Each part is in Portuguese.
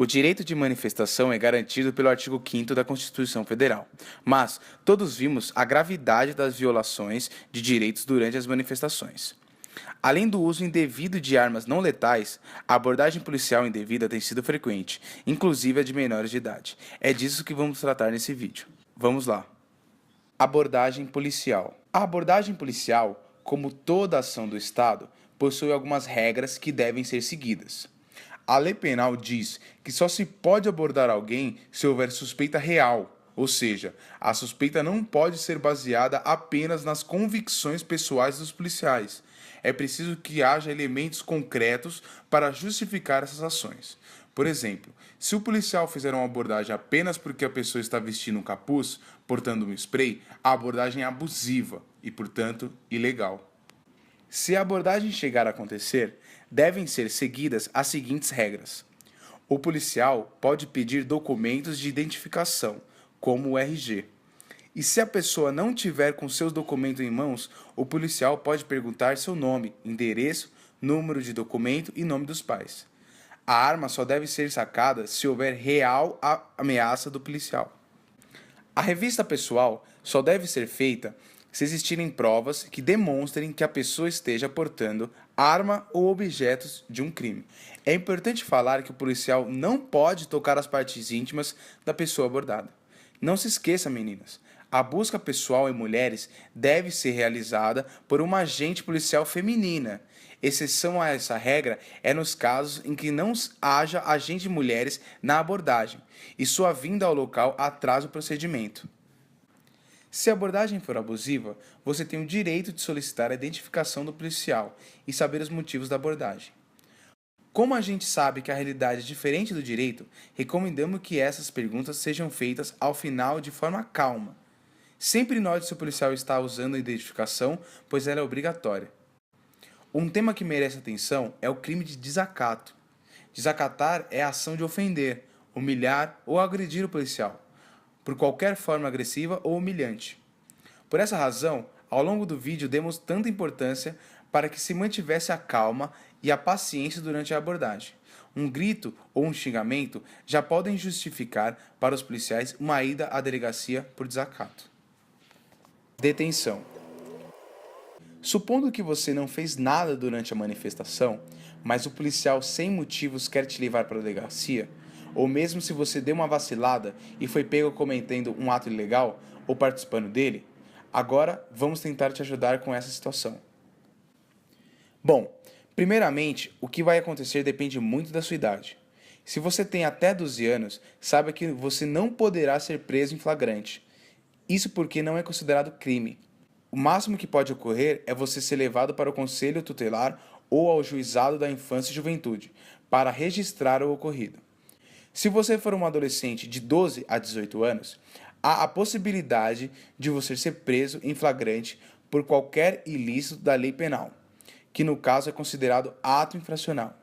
O direito de manifestação é garantido pelo artigo 5º da Constituição Federal, mas todos vimos a gravidade das violações de direitos durante as manifestações. Além do uso indevido de armas não letais, a abordagem policial indevida tem sido frequente, inclusive a de menores de idade. É disso que vamos tratar nesse vídeo. Vamos lá. Abordagem policial. A abordagem policial, como toda ação do Estado, possui algumas regras que devem ser seguidas. A lei penal diz que só se pode abordar alguém se houver suspeita real, ou seja, a suspeita não pode ser baseada apenas nas convicções pessoais dos policiais. É preciso que haja elementos concretos para justificar essas ações. Por exemplo, se o policial fizer uma abordagem apenas porque a pessoa está vestindo um capuz, portando um spray, a abordagem é abusiva e, portanto, ilegal. Se a abordagem chegar a acontecer, devem ser seguidas as seguintes regras. O policial pode pedir documentos de identificação, como o RG. E se a pessoa não tiver com seus documentos em mãos, o policial pode perguntar seu nome, endereço, número de documento e nome dos pais. A arma só deve ser sacada se houver real ameaça do policial. A revista pessoal só deve ser feita se existirem provas que demonstrem que a pessoa esteja portando arma ou objetos de um crime. É importante falar que o policial não pode tocar as partes íntimas da pessoa abordada. Não se esqueça, meninas, a busca pessoal em mulheres deve ser realizada por uma agente policial feminina. Exceção a essa regra é nos casos em que não haja agente de mulheres na abordagem e sua vinda ao local atrasa o procedimento. Se a abordagem for abusiva, você tem o direito de solicitar a identificação do policial e saber os motivos da abordagem. Como a gente sabe que a realidade é diferente do direito, recomendamos que essas perguntas sejam feitas ao final de forma calma. Sempre note se o policial está usando a identificação, pois ela é obrigatória. Um tema que merece atenção é o crime de desacato. Desacatar é a ação de ofender, humilhar ou agredir o policial, por qualquer forma agressiva ou humilhante. Por essa razão, ao longo do vídeo demos tanta importância para que se mantivesse a calma e a paciência durante a abordagem. Um grito ou um xingamento já podem justificar para os policiais uma ida à delegacia por desacato. Detenção. Supondo que você não fez nada durante a manifestação, mas o policial sem motivos quer te levar para a delegacia, ou mesmo se você deu uma vacilada e foi pego cometendo um ato ilegal ou participando dele, agora vamos tentar te ajudar com essa situação. Bom, primeiramente, o que vai acontecer depende muito da sua idade. Se você tem até 12 anos, saiba que você não poderá ser preso em flagrante. Isso porque não é considerado crime. O máximo que pode ocorrer é você ser levado para o Conselho Tutelar ou ao Juizado da Infância e Juventude para registrar o ocorrido. Se você for um adolescente de 12 a 18 anos, há a possibilidade de você ser preso em flagrante por qualquer ilícito da lei penal, que no caso é considerado ato infracional.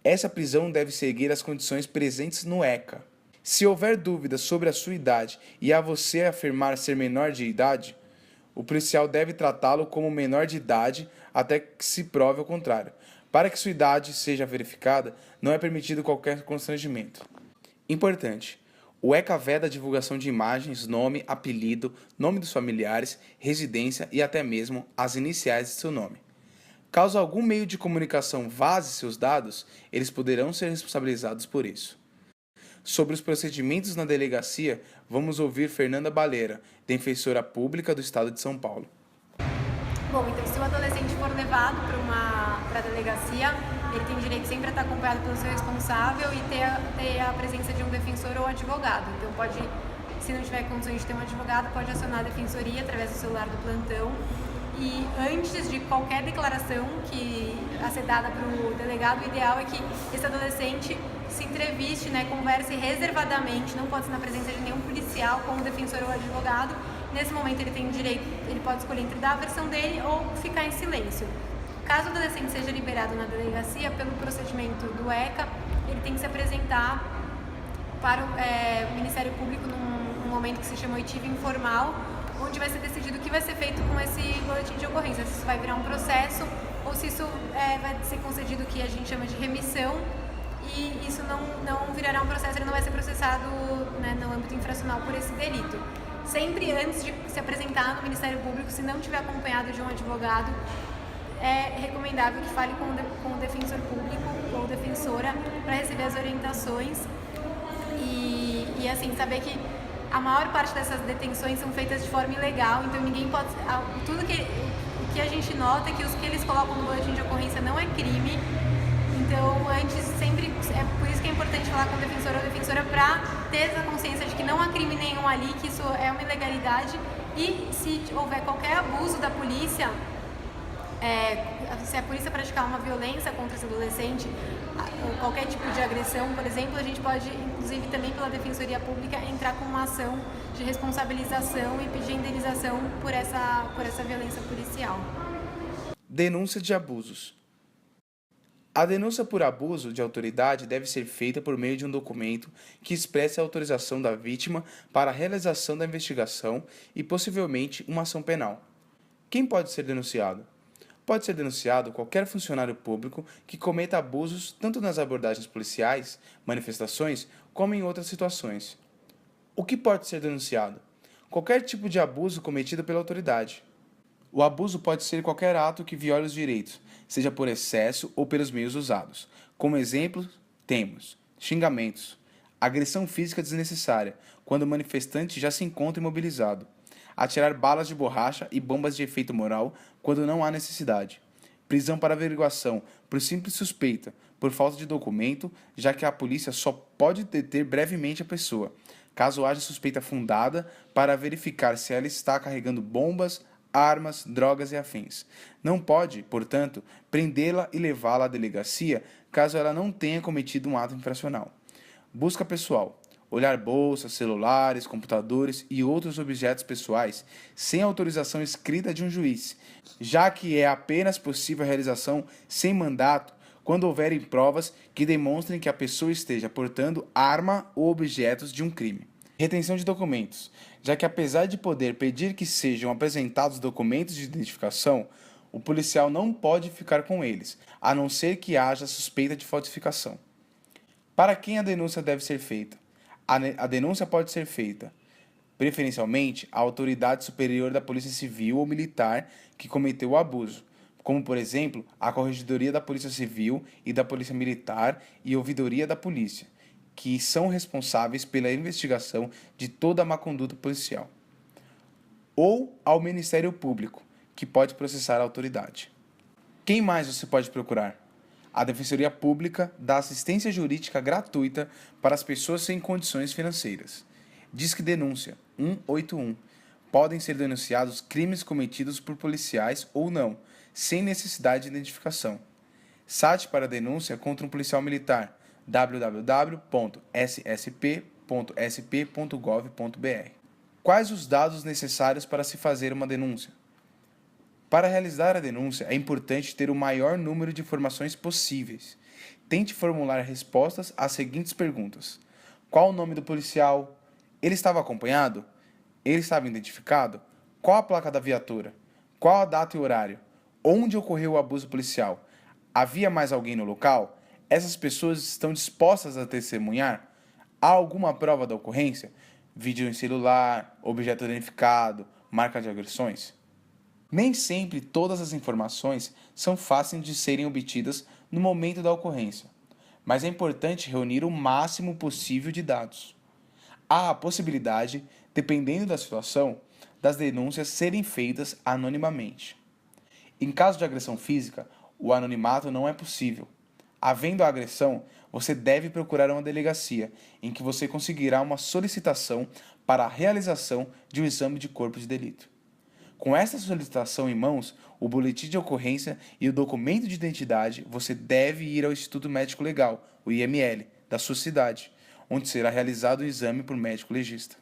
Essa prisão deve seguir as condições presentes no ECA. Se houver dúvidas sobre a sua idade e a você afirmar ser menor de idade, o policial deve tratá-lo como menor de idade até que se prove o contrário. Para que sua idade seja verificada, não é permitido qualquer constrangimento. Importante: o ECA veda a divulgação de imagens, nome, apelido, nome dos familiares, residência e até mesmo as iniciais de seu nome. Caso algum meio de comunicação vaze seus dados, eles poderão ser responsabilizados por isso. Sobre os procedimentos na delegacia, vamos ouvir Fernanda Baleira, defensora pública do Estado de São Paulo. Bom, então se o adolescente for levado para a delegacia, ele tem direito sempre a estar acompanhado pelo seu responsável e ter a presença de um defensor ou advogado. Então pode, se não tiver condições de ter um advogado, pode acionar a defensoria através do celular do plantão. E antes de qualquer declaração que a ser dada para o delegado, o ideal é que esse adolescente se entreviste, converse reservadamente, não pode ser na presença de nenhum policial com o defensor ou advogado. Nesse momento ele tem o direito, ele pode escolher entre dar a versão dele ou ficar em silêncio. Caso o adolescente seja liberado na delegacia pelo procedimento do ECA, ele tem que se apresentar para o Ministério Público num momento que se chama oitiva informal, onde vai ser decidido o que vai ser feito com esse boletim de ocorrência, se isso vai virar um processo ou se isso vai ser concedido o que a gente chama de remissão e isso não virará um processo, ele não vai ser processado, né, no âmbito infracional por esse delito. Sempre antes de se apresentar no Ministério Público, se não tiver acompanhado de um advogado, é recomendável que fale com o defensor público ou defensora para receber as orientações e assim, saber que a maior parte dessas detenções são feitas de forma ilegal, então ninguém pode... o que a gente nota é que os que eles colocam no boletim de ocorrência não é crime, então antes sempre... É por isso que é importante falar com o defensor ou defensora para ter essa consciência de que não há crime nenhum ali, que isso é uma ilegalidade e se houver qualquer abuso da polícia... se a polícia praticar uma violência contra esse adolescente, qualquer tipo de agressão, por exemplo, a gente pode, inclusive também pela Defensoria Pública, entrar com uma ação de responsabilização e pedir indenização por essa violência policial. Denúncia de abusos. A denúncia por abuso de autoridade deve ser feita por meio de um documento que expresse a autorização da vítima para a realização da investigação e, possivelmente, uma ação penal. Quem pode ser denunciado? Pode ser denunciado qualquer funcionário público que cometa abusos tanto nas abordagens policiais, manifestações, como em outras situações. O que pode ser denunciado? Qualquer tipo de abuso cometido pela autoridade. O abuso pode ser qualquer ato que viole os direitos, seja por excesso ou pelos meios usados. Como exemplo, temos xingamentos, agressão física desnecessária, quando o manifestante já se encontra imobilizado, atirar balas de borracha e bombas de efeito moral quando não há necessidade, prisão para averiguação por simples suspeita, por falta de documento, já que a polícia só pode deter brevemente a pessoa, caso haja suspeita fundada para verificar se ela está carregando bombas, armas, drogas e afins. Não pode, portanto, prendê-la e levá-la à delegacia caso ela não tenha cometido um ato infracional. Busca pessoal. Olhar bolsas, celulares, computadores e outros objetos pessoais sem autorização escrita de um juiz, já que é apenas possível a realização sem mandato quando houverem provas que demonstrem que a pessoa esteja portando arma ou objetos de um crime. Retenção de documentos, já que apesar de poder pedir que sejam apresentados documentos de identificação, o policial não pode ficar com eles, a não ser que haja suspeita de falsificação. Para quem a denúncia deve ser feita? A denúncia pode ser feita, preferencialmente, à autoridade superior da Polícia Civil ou Militar que cometeu o abuso, como, por exemplo, a Corregedoria da Polícia Civil e da Polícia Militar e Ouvidoria da Polícia, que são responsáveis pela investigação de toda a má-conduta policial. Ou ao Ministério Público, que pode processar a autoridade. Quem mais você pode procurar? A Defensoria Pública dá assistência jurídica gratuita para as pessoas sem condições financeiras. Disque Denúncia 181. Podem ser denunciados crimes cometidos por policiais ou não, sem necessidade de identificação. Site para denúncia contra um policial militar www.ssp.sp.gov.br. Quais os dados necessários para se fazer uma denúncia? Para realizar a denúncia, é importante ter o maior número de informações possíveis. Tente formular respostas às seguintes perguntas: qual o nome do policial? Ele estava acompanhado? Ele estava identificado? Qual a placa da viatura? Qual a data e horário? Onde ocorreu o abuso policial? Havia mais alguém no local? Essas pessoas estão dispostas a testemunhar? Há alguma prova da ocorrência? Vídeo em celular, objeto identificado, marca de agressões? Nem sempre todas as informações são fáceis de serem obtidas no momento da ocorrência, mas é importante reunir o máximo possível de dados. Há a possibilidade, dependendo da situação, das denúncias serem feitas anonimamente. Em caso de agressão física, o anonimato não é possível. Havendo a agressão, você deve procurar uma delegacia, em que você conseguirá uma solicitação para a realização de um exame de corpo de delito. Com essa solicitação em mãos, o boletim de ocorrência e o documento de identidade, você deve ir ao Instituto Médico Legal, o IML, da sua cidade, onde será realizado o exame por médico legista.